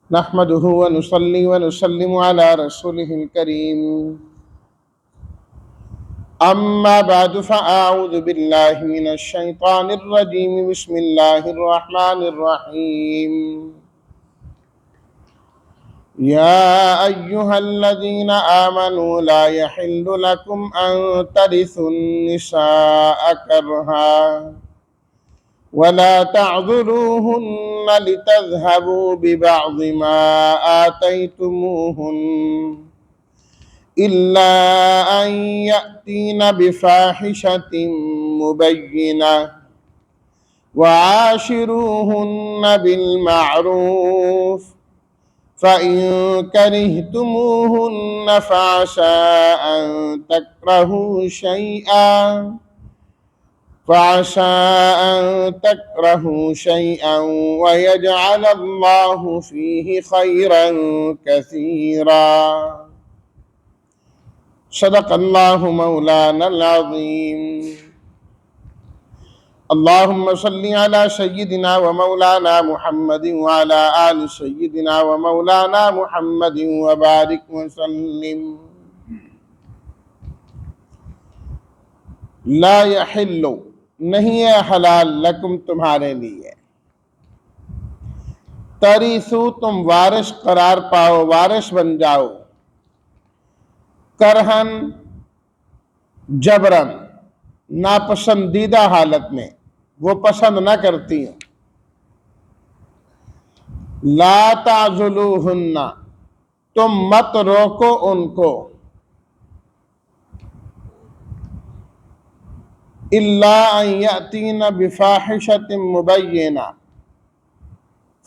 نحمده ونصلي ونسلم على رسوله الكريم أما بعد فأعوذ بالله من الشيطان الرجيم بسم الله الرحمن الرحيم يا أيها الذين آمنوا لا يحل لكم أن ترثوا النساء كرها ولا تعذلوهن لتذهبوا ببعض ما آتيتموهن إلا أن يأتين بفاحشة مبينة وعاشروهن بالمعروف فإن كرهتموهن فعسى أن تكرهوا شيئا ويجعل الله فيه خيرا كثيرا صدق الله مولانا العظيم اللهم صل على سيدنا ومولانا محمد وعلى آل سيدنا ومولانا محمد وبارك وسلم لا يحل نہیں ہے حلال لکم تمہارے لیے تریثو تم وارث قرار پاؤ وارث بن جاؤ کرہن جبرن ناپسندیدہ حالت میں وہ پسند نہ کرتی ہیں لا تعذلوہن تم مت روکو ان کو الا ان یاتین بفاحشۃ مبینہ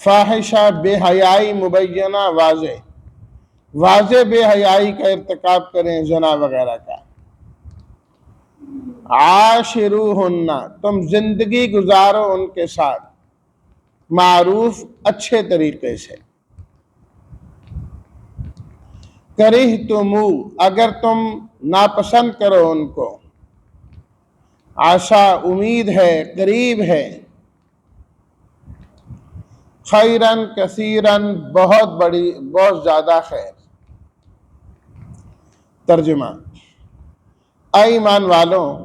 فاحشہ بے حیائی مبینہ واضح بے حیائی کا ارتکاب کریں زنا وغیرہ کا عاشروہن تم زندگی گزارو ان کے ساتھ معروف اچھے طریقے سے کرہتمو اگر تم ناپسند کرو ان کو عسیٰ امید ہے قریب ہے خیرن کثیرن بہت زیادہ خیر ترجمہ اے ایمان والوں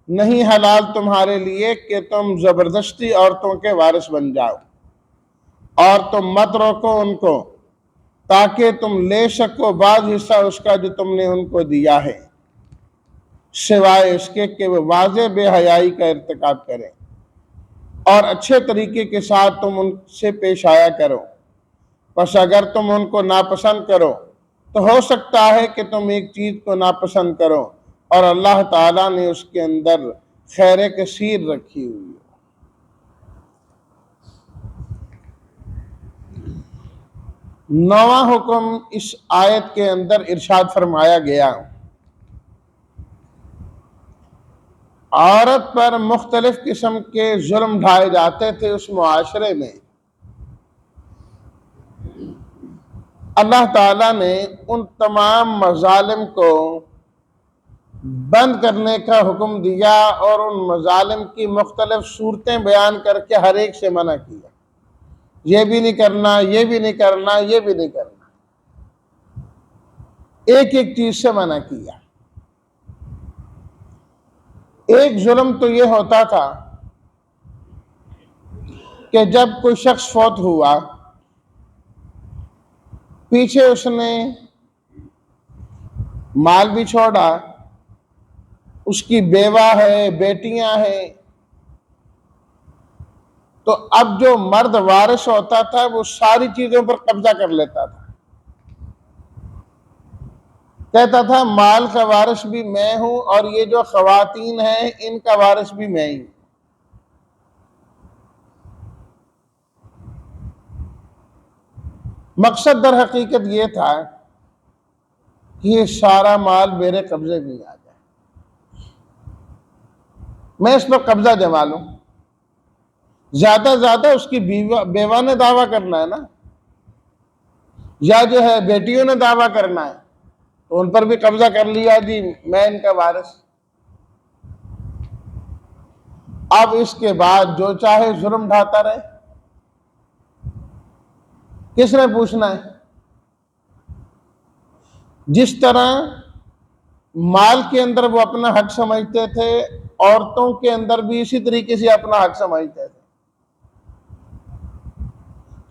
نہیں حلال تمہارے لیے کہ تم زبردستی عورتوں کے وارث بن جاؤ اور تم مت روکو ان کو تاکہ تم لے سکو بعض حصہ اس کا جو تم نے ان کو دیا ہے سوائے اس کے کہ وہ واضح بے حیائی کا ارتکاب کریں اور اچھے طریقے کے ساتھ تم ان سے پیش آیا کرو پس اگر تم ان کو ناپسند کرو تو ہو سکتا ہے کہ تم ایک چیز کو ناپسند کرو اور اللہ تعالیٰ نے اس کے اندر خیر کثیر رکھی ہوئی ہے۔ نواں حکم اس آیت کے اندر ارشاد فرمایا گیا عورت پر مختلف قسم کے ظلم ڈھائے جاتے تھے اس معاشرے میں اللہ تعالیٰ نے ان تمام مظالم کو بند کرنے کا حکم دیا اور ان مظالم کی مختلف صورتیں بیان کر کے ہر ایک سے منع کیا یہ بھی نہیں کرنا یہ بھی نہیں کرنا یہ بھی نہیں کرنا ایک ایک چیز سے منع کیا ایک ظلم تو یہ ہوتا تھا کہ جب کوئی شخص فوت ہوا پیچھے اس نے مال بھی چھوڑا اس کی بیوہ ہے بیٹیاں ہیں تو اب جو مرد وارث ہوتا تھا وہ ساری چیزوں پر قبضہ کر لیتا تھا کہتا تھا مال کا وارث بھی میں ہوں اور یہ جو خواتین ہیں ان کا وارث بھی میں ہی ہوں مقصد در حقیقت یہ تھا کہ یہ سارا مال میرے قبضے میں آ جائے میں اس پر قبضہ جما لوں زیادہ زیادہ اس کی بیوہ نے دعویٰ کرنا ہے نا یا جو ہے بیٹیوں نے دعویٰ کرنا ہے تو ان پر بھی قبضہ کر لیا جی میں ان کا وارث اب اس کے بعد جو چاہے ظلم ڈھاتا رہے کس نے پوچھنا ہے؟ جس طرح مال کے اندر وہ اپنا حق سمجھتے تھے، عورتوں کے اندر بھی اسی طریقے سے اپنا حق سمجھتے تھے.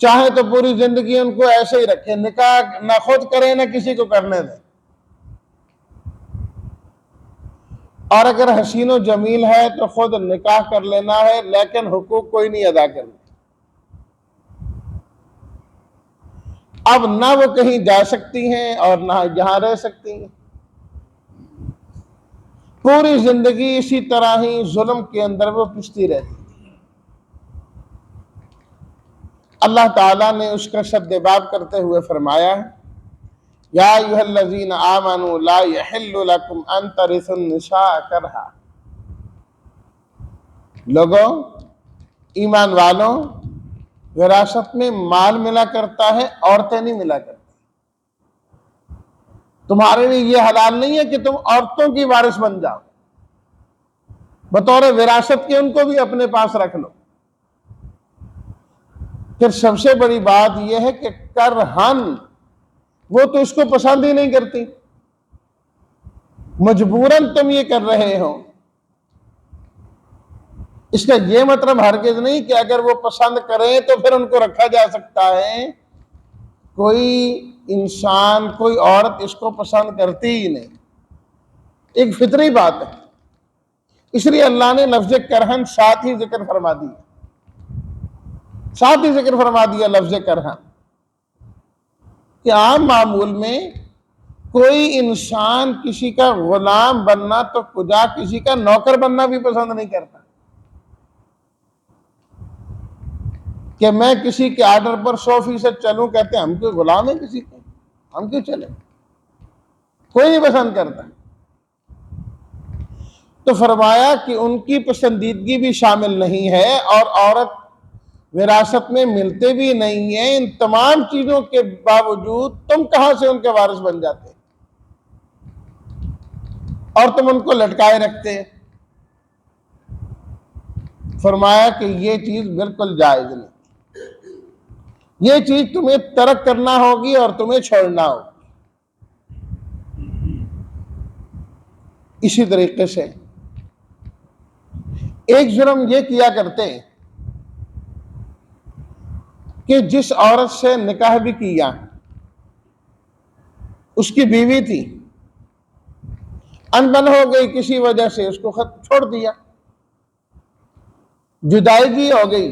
چاہے تو پوری زندگی ان کو ایسے ہی رکھے، نکاح نہ خود کریں نہ کسی کو کرنے دیں، اور اگر حسین و جمیل ہے تو خود نکاح کر لینا ہے، لیکن حقوق کوئی نہیں ادا کرنا. اب نہ وہ کہیں جا سکتی ہیں اور نہ یہاں رہ سکتی ہیں، پوری زندگی اسی طرح ہی ظلم کے اندر وہ پستی رہتی. اللہ تعالیٰ نے اس کا شد باب کرتے ہوئے فرمایا، یا ایھا الذین آمنوا لا یحل لکم ان ترثوا النساء کرہا. لوگوں، ایمان والوں، وراثت میں مال ملا کرتا ہے، عورتیں نہیں ملا کرتی. تمہارے لیے یہ حلال نہیں ہے کہ تم عورتوں کی وارث بن جاؤ، بطور وراثت کے ان کو بھی اپنے پاس رکھ لو. پھر سب سے بڑی بات یہ ہے کہ کرہن، وہ تو اس کو پسند ہی نہیں کرتی، مجبوراً تم یہ کر رہے ہو. اس کا یہ مطلب ہرگز نہیں کہ اگر وہ پسند کریں تو پھر ان کو رکھا جا سکتا ہے. کوئی انسان، کوئی عورت اس کو پسند کرتی ہی نہیں، ایک فطری بات ہے. اس لیے اللہ نے لفظ کرہن ساتھ ہی ذکر فرما دیا، ساتھ ہی ذکر فرما دیا لفظ کرہن. کہ عام معمول میں کوئی انسان کسی کا غلام بننا تو کجا کسی کا نوکر بننا بھی پسند نہیں کرتا، کہ میں کسی کے آرڈر پر 100% چلوں. کہتے ہیں ہم کوئی غلام ہیں کسی کے، ہم کیوں چلیں؟ کوئی نہیں پسند کرتا. تو فرمایا کہ ان کی پسندیدگی بھی شامل نہیں ہے، اور عورت وراثت میں ملتے بھی نہیں ہیں. ان تمام چیزوں کے باوجود تم کہاں سے ان کے وارث بن جاتے اور تم ان کو لٹکائے رکھتے؟ فرمایا کہ یہ چیز بالکل جائز نہیں، یہ چیز تمہیں ترک کرنا ہوگی اور تمہیں چھوڑنا ہوگی. اسی طریقے سے ایک جرم یہ کیا کرتے کہ جس عورت سے نکاح بھی کیا، اس کی بیوی تھی، انبن ہو گئی کسی وجہ سے، اس کو خط چھوڑ دیا، جدائیگی ہو گئی،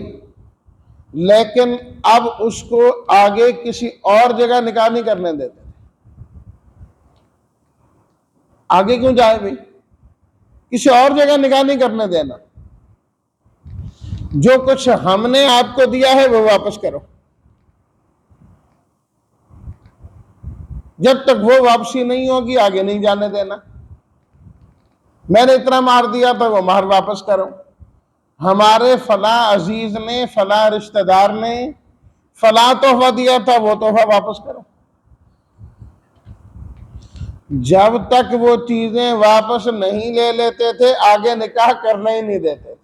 لیکن اب اس کو آگے کسی اور جگہ نکاح نہیں کرنے دیتے. آگے کیوں جائے بھائی؟ کسی اور جگہ نکاح نہیں کرنے دینا. جو کچھ ہم نے آپ کو دیا ہے وہ واپس کرو. جب تک وہ واپسی نہیں ہوگی آگے نہیں جانے دینا. میں نے اتنا مار دیا تھا، وہ مہر واپس کرو. ہمارے فلاں عزیز نے، فلاں رشتہ دار نے فلاں تحفہ دیا تھا، وہ تحفہ واپس کرو. جب تک وہ چیزیں واپس نہیں لے لیتے تھے آگے نکاح کرنے ہی نہیں دیتے تھے.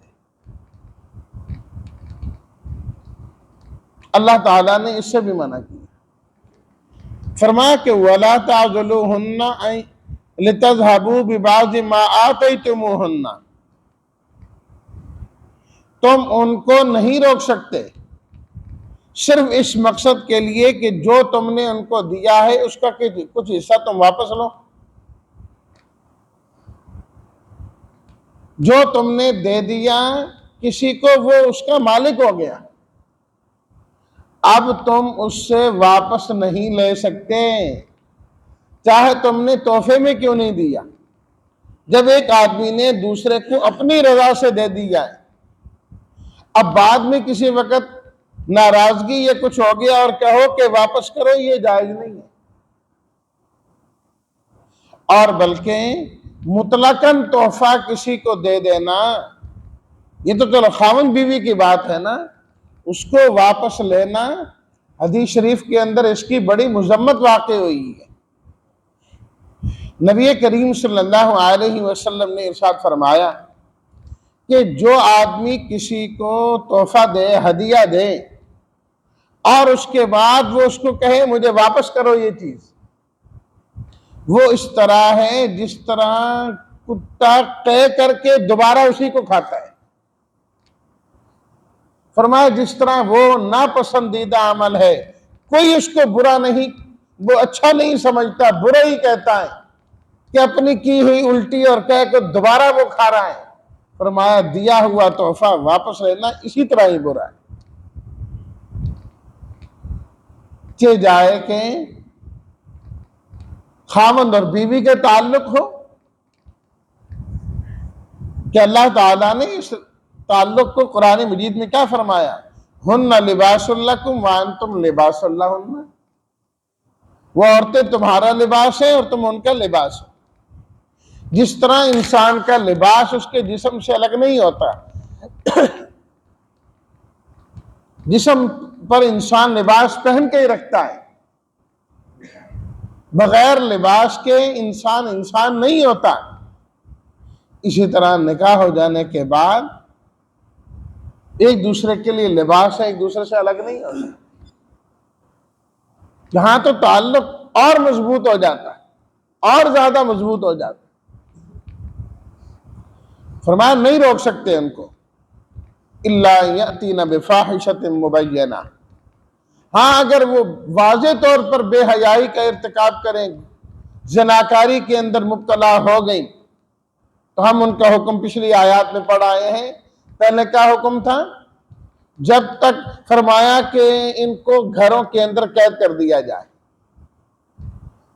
اللہ تعالیٰ نے اس سے بھی منع کیا. فرمایا کہ وَلَا تَعْضُلُوهُنَّ لِتَذْهَبُوا بِبَعْضِ مَا آتَيْتُمُوهُنَّ، تم ان کو نہیں روک سکتے صرف اس مقصد کے لیے کہ جو تم نے ان کو دیا ہے اس کا کچھ حصہ تم واپس لو. جو تم نے دے دیا کسی کو وہ اس کا مالک ہو گیا، اب تم اس سے واپس نہیں لے سکتے، چاہے تم نے تحفے میں کیوں نہیں دیا. جب ایک آدمی نے دوسرے کو اپنی رضا سے دے دیا ہے، اب بعد میں کسی وقت ناراضگی یا کچھ ہو گیا اور کہو کہ واپس کرو، یہ جائز نہیں ہے. اور بلکہ مطلقاً تحفہ کسی کو دے دینا، یہ تو چلو خاوند بیوی کی بات ہے نا، اس کو واپس لینا حدیث شریف کے اندر اس کی بڑی مذمت واقع ہوئی ہے. نبی کریم صلی اللہ علیہ وسلم نے ارشاد فرمایا کہ جو آدمی کسی کو تحفہ دے، ہدیہ دے، اور اس کے بعد وہ اس کو کہے مجھے واپس کرو یہ چیز، وہ اس طرح ہے جس طرح کتا قے کر کے دوبارہ اسی کو کھاتا ہے۔ فرمایا جس طرح وہ ناپسندیدہ عمل ہے، کوئی اس کو برا نہیں، وہ اچھا نہیں سمجھتا، برا ہی کہتا ہے کہ اپنی کی ہوئی الٹی اور کہہ کے دوبارہ وہ کھا رہا ہے۔ فرمایا دیا ہوا تحفہ واپس لینا اسی طرح ہی برا ہے۔ کہ جائے کہ خاوند اور بیوی کے تعلق ہو، کہ اللہ تعالیٰ نے اس تعلق کو قرآن مجید میں کیا فرمایا؟ ہن لباس لکم وانتم لباس لہن، وہ عورتیں تمہارا لباس ہے اور تم ان کا لباس ہو۔ جس طرح انسان کا لباس اس کے جسم سے الگ نہیں ہوتا، جسم پر انسان لباس پہن کے ہی رکھتا ہے، بغیر لباس کے انسان نہیں ہوتا، اسی طرح نکاح ہو جانے کے بعد ایک دوسرے کے لیے لباس ہے، ایک دوسرے سے الگ نہیں ہوتا۔ یہاں تو تعلق اور مضبوط ہو جاتا ہے، اور زیادہ مضبوط ہو جاتا ہے۔ فرمایا نہیں روک سکتے ان کو، الا یاتین بفاحشۃ مبینہ، ہاں اگر وہ واضح طور پر بے حیائی کا ارتکاب کریں، زناکاری کے اندر مبتلا ہو گئی، تو ہم ان کا حکم پچھلی آیات میں پڑھ آئے ہیں۔ پہلے کیا حکم تھا؟ جب تک فرمایا کہ ان کو گھروں کے اندر قید کر دیا جائے،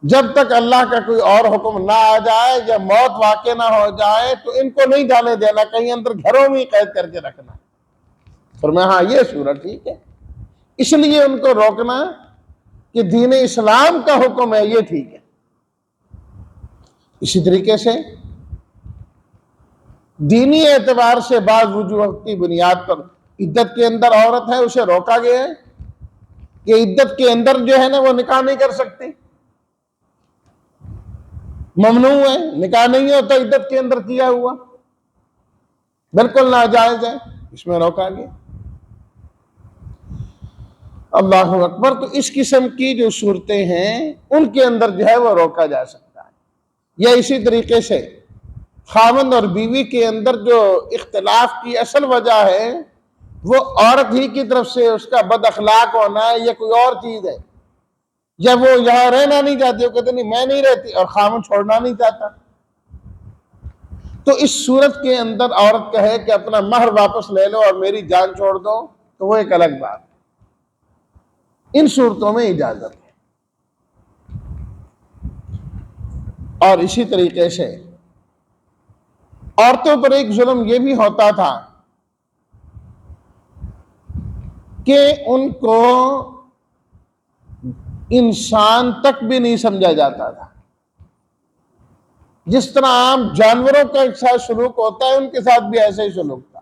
جب تک اللہ کا کوئی اور حکم نہ آ جائے یا موت واقع نہ ہو جائے تو ان کو نہیں جانے دینا، کہیں اندر گھروں میں قید کر کے رکھنا۔ فرمایا ہاں یہ صورت ٹھیک ہے، اس لیے ان کو روکنا کہ دین اسلام کا حکم ہے، یہ ٹھیک ہے۔ اسی طریقے سے دینی اعتبار سے بعض وجوہ کی بنیاد پر عدت کے اندر عورت ہے اسے روکا گیا ہے کہ عدت کے اندر جو ہے نا وہ نکاح نہیں کر سکتی، ممنوع ہے، نکاح نہیں ہوتا عدت کے اندر کیا ہوا، بالکل ناجائز ہے، اس میں روکا گیا۔ اللہ اکبر۔ تو اس قسم کی جو صورتیں ہیں ان کے اندر جو ہے وہ روکا جا سکتا ہے۔ یا اسی طریقے سے خاوند اور بیوی کے اندر جو اختلاف کی اصل وجہ ہے وہ عورت ہی کی طرف سے اس کا بد اخلاق ہونا ہے یا کوئی اور چیز ہے، یا وہ یہاں رہنا نہیں چاہتی، وہ کہتے نہیں میں نہیں رہتی، اور خاوند چھوڑنا نہیں چاہتا، تو اس صورت کے اندر عورت کہے کہ اپنا مہر واپس لے لو اور میری جان چھوڑ دو تو وہ ایک الگ بات ہے۔ ان صورتوں میں اجازت ہے۔ اور اسی طریقے سے عورتوں پر ایک ظلم یہ بھی ہوتا تھا کہ ان کو انسان تک بھی نہیں سمجھا جاتا تھا۔ جس طرح عام جانوروں کا ایک ساتھ سلوک ہوتا ہے ان کے ساتھ بھی ایسے ہی سلوک تھا،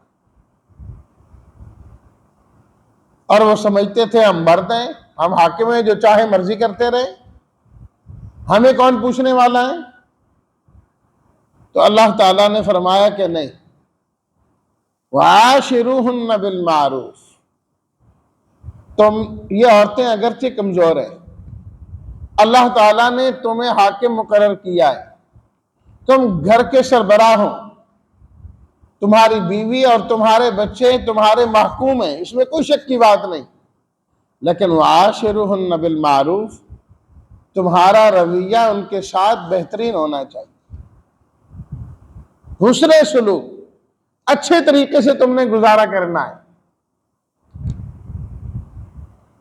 اور وہ سمجھتے تھے ہم مرد ہیں، ہم حاکم ہیں، جو چاہے مرضی کرتے رہے، ہمیں کون پوچھنے والا ہے؟ تو اللہ تعالیٰ نے فرمایا کہ نہیں، وَعَاشِرُوهُنَّ بِالْمَعْرُوفِ، تم یہ عورتیں اگرچہ کمزور ہیں، اللہ تعالیٰ نے تمہیں حاکم مقرر کیا ہے، تم گھر کے سربراہ ہو، تمہاری بیوی اور تمہارے بچے تمہارے محکوم ہیں، اس میں کوئی شک کی بات نہیں، لیکن وَعَاشِرُوهُنَّ بِالْمَعْرُوفِ، تمہارا رویہ ان کے ساتھ بہترین ہونا چاہیے، حسن سلوک، اچھے طریقے سے تم نے گزارا کرنا ہے۔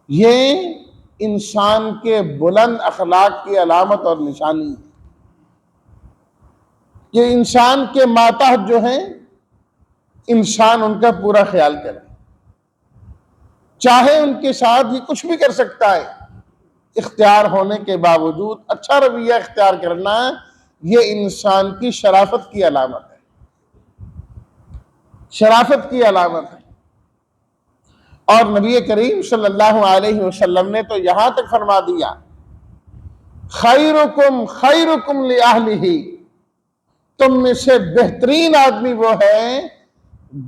یہ انسان کے بلند اخلاق کی علامت اور نشانی ہے کہ انسان کے ماتحت جو ہیں انسان ان کا پورا خیال کرے، چاہے ان کے ساتھ بھی کچھ بھی کر سکتا ہے، اختیار ہونے کے باوجود اچھا رویہ اختیار کرنا یہ انسان کی شرافت کی علامت ہے، شرافت کی علامت ہے۔ اور نبی کریم صلی اللہ علیہ وسلم نے تو یہاں تک فرما دیا خیرکم خیرکم لأہلہ، تم میں سے بہترین آدمی وہ ہے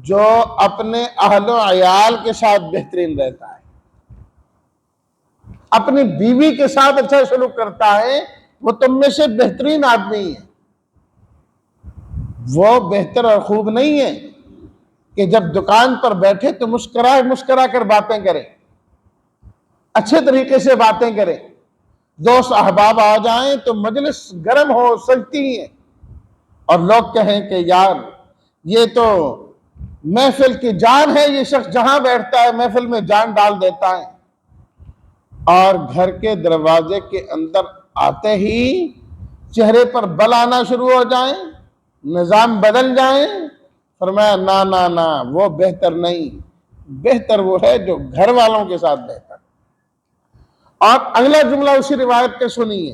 جو اپنے اہل و عیال کے ساتھ بہترین رہتا ہے۔ اپنی بیوی کے ساتھ اچھا سلوک کرتا ہے وہ تم میں سے بہترین آدمی ہے۔ وہ بہتر اور خوب نہیں ہے کہ جب دکان پر بیٹھے تو مسکرا کر باتیں کرے، اچھے طریقے سے باتیں کرے، دوست احباب آ جائیں تو مجلس گرم ہو سکتی ہے اور لوگ کہیں کہ یار یہ تو محفل کی جان ہے، یہ شخص جہاں بیٹھتا ہے محفل میں جان ڈال دیتا ہے، اور گھر کے دروازے کے اندر آتے ہی چہرے پر بل آنا شروع ہو جائیں، نظام بدل جائیں۔ فرمایا نا نا نا، وہ بہتر نہیں، بہتر وہ ہے جو گھر والوں کے ساتھ بہتر۔ اور اگلا جملہ اسی روایت کے سنیے،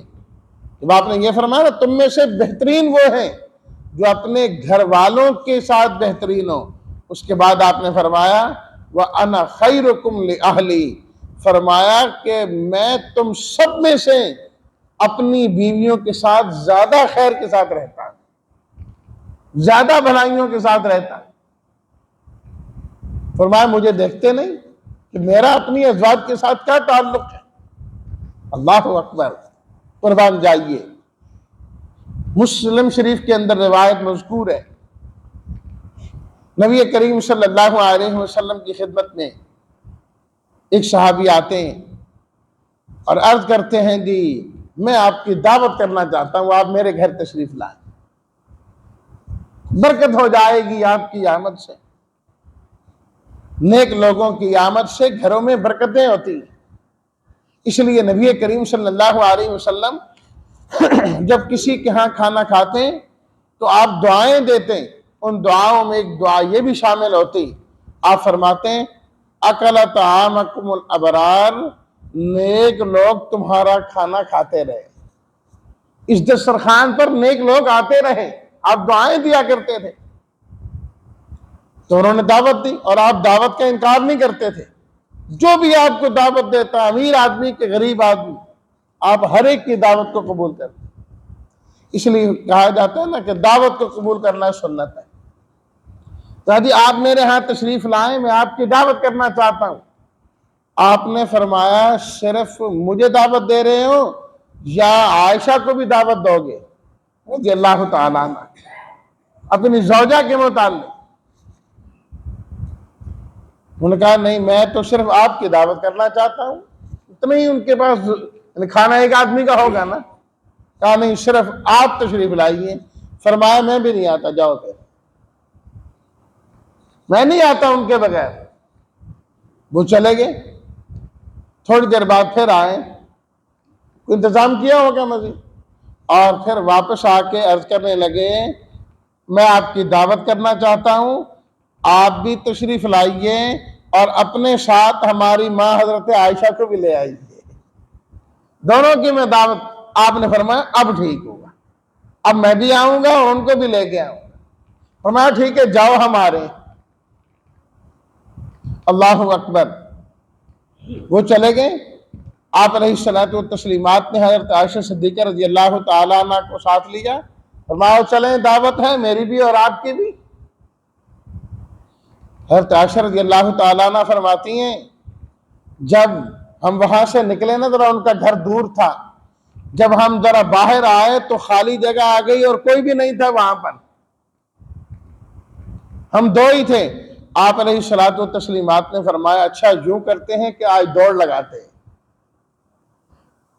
جب آپ نے یہ فرمایا تم میں سے بہترین وہ ہیں جو اپنے گھر والوں کے ساتھ بہترین ہو، اس کے بعد آپ نے فرمایا وَأَنَا خَيْرُكُمْ لِأَهْلِي، فرمایا کہ میں تم سب میں سے اپنی بیویوں کے ساتھ زیادہ خیر کے ساتھ رہتا ہوں، زیادہ بھلائیوں کے ساتھ رہتا ہوں۔ فرمایا مجھے دیکھتے نہیں کہ میرا اپنی ازواج کے ساتھ کیا تعلق ہے؟ اللہ اکبر، قربان جائیے۔ مسلم شریف کے اندر روایت مذکور ہے، نبی کریم صلی اللہ علیہ وسلم کی خدمت میں ایک صحابی آتے ہیں اور عرض کرتے ہیں جی میں آپ کی دعوت کرنا چاہتا ہوں، آپ میرے گھر تشریف لائیں، برکت ہو جائے گی آپ کی آمد سے۔ نیک لوگوں کی آمد سے گھروں میں برکتیں ہوتی ہیں، اس لیے نبی کریم صلی اللہ علیہ وسلم جب کسی کے ہاں کھانا کھاتے ہیں تو آپ دعائیں دیتے ہیں، ان دعاؤں میں ایک دعا یہ بھی شامل ہوتی، آپ فرماتے ہیں اکل طعامکم الابرار، نیک لوگ تمہارا کھانا کھاتے رہے، اس دسترخوان پر نیک لوگ آتے رہے، آپ دعائیں دیا کرتے تھے۔ تو انہوں نے دعوت دی اور آپ دعوت کا انکار نہیں کرتے تھے، جو بھی آپ کو دعوت دیتا، امیر آدمی کہ غریب آدمی، آپ ہر ایک کی دعوت کو قبول کرتے۔ اس لیے کہا جاتا ہے نا کہ دعوت کو قبول کرنا سنت ہے۔ تو جی آپ میرے ہاں تشریف لائیں، میں آپ کی دعوت کرنا چاہتا ہوں۔ آپ نے فرمایا صرف مجھے دعوت دے رہے ہو یا عائشہ کو بھی دعوت دو گے؟ رضی اللہ تعالیٰ عنہ، اپنی زوجہ کے متعلق انہوں نے کہا نہیں میں تو صرف آپ کی دعوت کرنا چاہتا ہوں، اتنا ہی ان کے پاس کھانا ایک آدمی کا ہوگا نا، کہا نہیں صرف آپ تشریف لائیے۔ فرمایا میں بھی نہیں آتا، جاؤ پھر، میں نہیں آتا ان کے بغیر۔ وہ چلے گئے، تھوڑی دیر بعد پھر آئے، کوئی انتظام کیا ہوگا مزید، اور پھر واپس آ کے عرض کرنے لگے میں آپ کی دعوت کرنا چاہتا ہوں، آپ بھی تشریف لائیے اور اپنے ساتھ ہماری ماں حضرت عائشہ کو بھی لے آئیے، دونوں کی میں دعوت۔ آپ نے فرمایا اب ٹھیک ہوگا، اب میں بھی آؤں گا اور ان کو بھی لے کے آؤں گا۔ فرمایا ٹھیک ہے جاؤ ہمارے۔ اللہ اکبر، وہ چلے گئے۔ آپ علیہ الصلوۃ والتسلیمات نے حضرت عائشہ صدیقہ رضی اللہ تعالیٰ عنہ کو ساتھ لیا، فرمایا چلیں دعوت ہے میری بھی اور آپ کی بھی۔ حضرت عائشہ رضی اللہ تعالیٰ عنہ فرماتی ہیں جب ہم وہاں سے نکلے نا، ذرا ان کا گھر دور تھا، جب ہم ذرا باہر آئے تو خالی جگہ آ گئی اور کوئی بھی نہیں تھا وہاں پر، ہم دو ہی تھے۔ آپ علیہ الصلوۃ والتسلیمات نے فرمایا اچھا یوں کرتے ہیں کہ آج دوڑ لگاتے ہیں،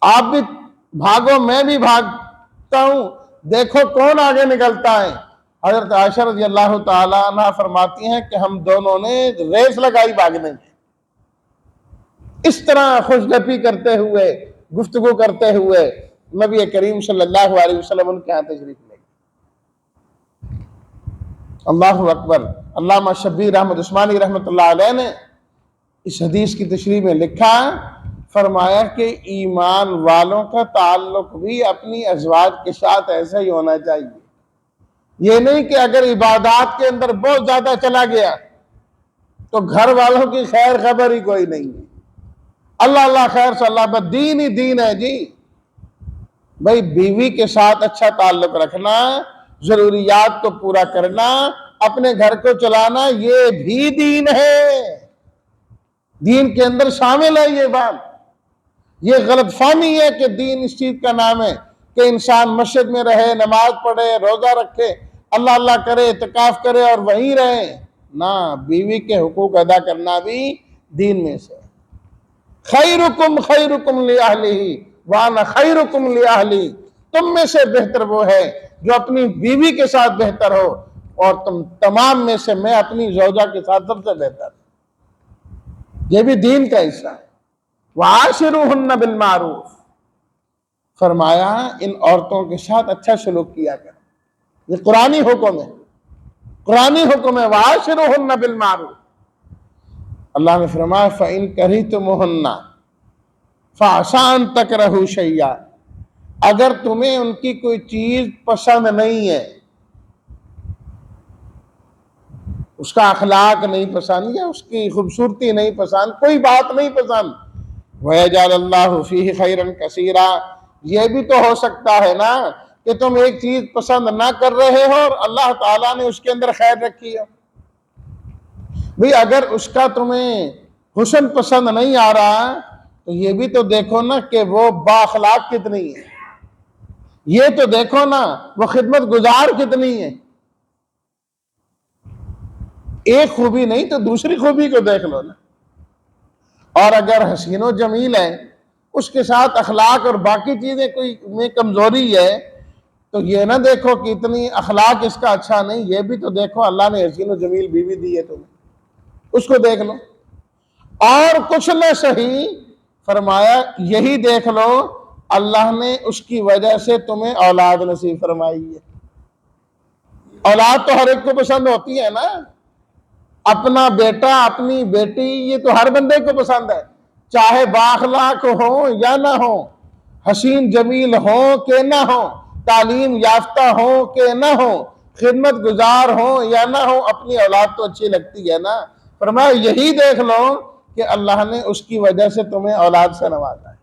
آپ بھی بھاگو میں بھی بھاگتا ہوں، دیکھو کون آگے نکلتا ہے۔ حضرت عائشہ رضی اللہ تعالیٰ عنہ فرماتی ہیں کہ ہم دونوں نے ریس لگائی بھاگنے کی، اس طرح خوش گپی کرتے ہوئے، گفتگو کرتے ہوئے نبی کریم صلی اللہ علیہ وسلم ان کے ہاں تشریف لے گئے۔ اللہ اکبر۔ علامہ شبیر احمد عثمانی رحمۃ اللہ علیہ نے اس حدیث کی تشریح میں لکھا، فرمایا کہ ایمان والوں کا تعلق بھی اپنی ازواج کے ساتھ ایسا ہی ہونا چاہیے، یہ نہیں کہ اگر عبادات کے اندر بہت زیادہ چلا گیا تو گھر والوں کی خیر خبر ہی کوئی نہیں ہے، اللہ اللہ خیر صلی اللہ، بس دین ہی دین ہے جی۔ بھائی بیوی کے ساتھ اچھا تعلق رکھنا، ضروریات کو پورا کرنا، اپنے گھر کو چلانا، یہ بھی دین ہے، دین کے اندر شامل ہے یہ بات۔ یہ غلط فہمی ہے کہ دین اس چیز کا نام ہے کہ انسان مسجد میں رہے، نماز پڑھے، روزہ رکھے، اللہ اللہ کرے، اعتکاف کرے اور وہیں رہے۔ نہ، بیوی کے حقوق ادا کرنا بھی دین میں سے۔ خیرکم خیرکم لأہلہ وانا خیرکم لأہلی، تم میں سے بہتر وہ ہے جو اپنی بیوی کے ساتھ بہتر ہو، اور تم تمام میں سے میں اپنی زوجہ کے ساتھ سب سے بہتر۔ یہ بھی دین کا حصہ ہے۔ وعاشروہن بالمعروف، فرمایا ان عورتوں کے ساتھ اچھا سلوک کیا کرو۔ یہ قرآنی حکم ہے، قرآنی حکم ہے، وعاشروہن بالمعروف۔ اللہ نے فرمایا فَإِن كَرِهْتُمُوهُنَّ فَعَسَىٰ أَن تَكْرَهُوا شَيْئًا، اگر تمہیں ان کی کوئی چیز پسند نہیں ہے، اس کا اخلاق نہیں پسند یا اس کی خوبصورتی نہیں پسند، کوئی بات نہیں پسند، وَيَجْعَلَ اللَّهُ فِيهِ خَيْرًا كَثِيرًا، یہ بھی تو ہو سکتا ہے نا کہ تم ایک چیز پسند نہ کر رہے ہو اور اللہ تعالیٰ نے اس کے اندر خیر رکھی ہے۔ بھئی اگر اس کا تمہیں حسن پسند نہیں آ رہا تو یہ بھی تو دیکھو نا کہ وہ با اخلاق کتنی ہے، یہ تو دیکھو نا وہ خدمت گزار کتنی ہے۔ ایک خوبی نہیں تو دوسری خوبی کو دیکھ لو نا۔ اور اگر حسین و جمیل ہے، اس کے ساتھ اخلاق اور باقی چیزیں کوئی میں کمزوری ہے، تو یہ نہ دیکھو کہ اتنی اخلاق اس کا اچھا نہیں، یہ بھی تو دیکھو اللہ نے حسین و جمیل بیوی دی ہے تمہیں، اس کو دیکھ لو۔ اور کچھ نہ صحیح، فرمایا یہی دیکھ لو اللہ نے اس کی وجہ سے تمہیں اولاد نصیب فرمائی ہے۔ اولاد تو ہر ایک کو پسند ہوتی ہے نا، اپنا بیٹا اپنی بیٹی یہ تو ہر بندے کو پسند ہے، چاہے بااخلاق ہو یا نہ ہو، حسین جمیل ہو کہ نہ ہو، تعلیم یافتہ ہو کہ نہ ہو، خدمت گزار ہو یا نہ ہو، اپنی اولاد تو اچھی لگتی ہے نا۔ فرمایا یہی دیکھ لو کہ اللہ نے اس کی وجہ سے تمہیں اولاد سے نوازا ہے۔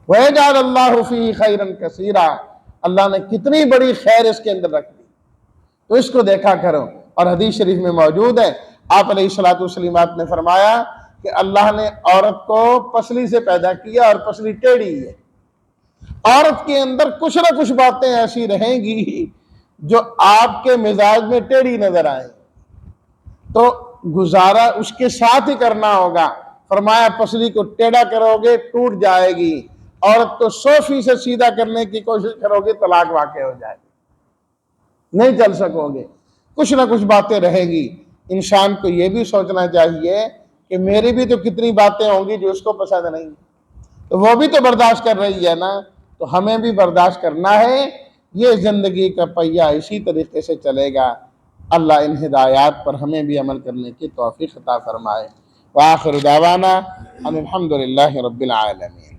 وَيَجْعَلَ اللَّهُ فِيهِ خَيْرًا كَثِيرًا، اللہ نے کتنی بڑی خیر اس کے اندر رکھ دی، تو اس کو دیکھا کرو۔ اور حدیث شریف میں موجود ہے، آپ علیہ الصلوۃ والسلام نے فرمایا کہ اللہ نے عورت کو پسلی سے پیدا کیا اور پسلی ٹیڑھی ہے۔ عورت کے اندر کچھ نہ کچھ باتیں ایسی رہیں گی جو آپ کے مزاج میں ٹیڑھی نظر آئیں، تو گزارا اس کے ساتھ ہی کرنا ہوگا۔ فرمایا پسلی کو ٹیڑھا کرو گے ٹوٹ جائے گی، عورت کو 100% سیدھا کرنے کی کوشش کرو گے طلاق واقع ہو جائے گی، نہیں چل سکو گے۔ کچھ نہ کچھ باتیں رہیں گی۔ انسان کو یہ بھی سوچنا چاہیے کہ میری بھی تو کتنی باتیں ہوں گی جو اس کو پسند نہیں، تو وہ بھی تو برداشت کر رہی ہے نا، تو ہمیں بھی برداشت کرنا ہے۔ یہ زندگی کا پہیہ اسی طریقے سے چلے گا۔ اللہ ان ہدایات پر ہمیں بھی عمل کرنے کی توفیق عطا فرمائے۔ وآخر دعوانا ان الحمد للہ رب العالمین۔